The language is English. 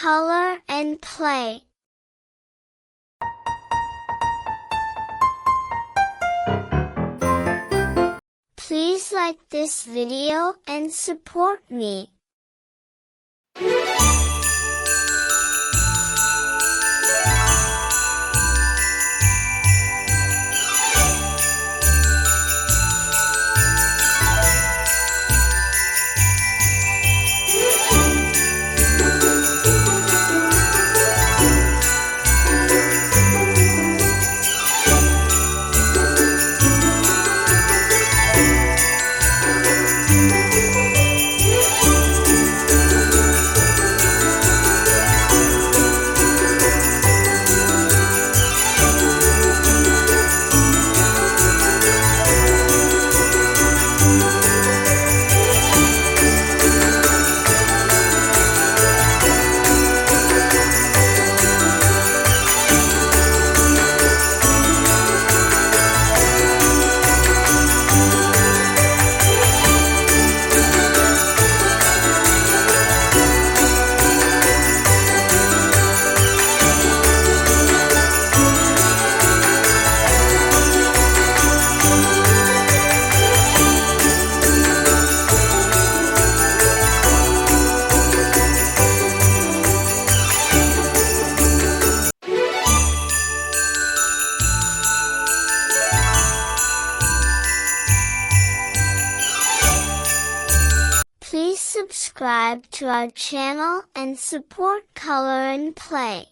color and play. Please like this video and support me. Please subscribe to our channel and support Color and Play.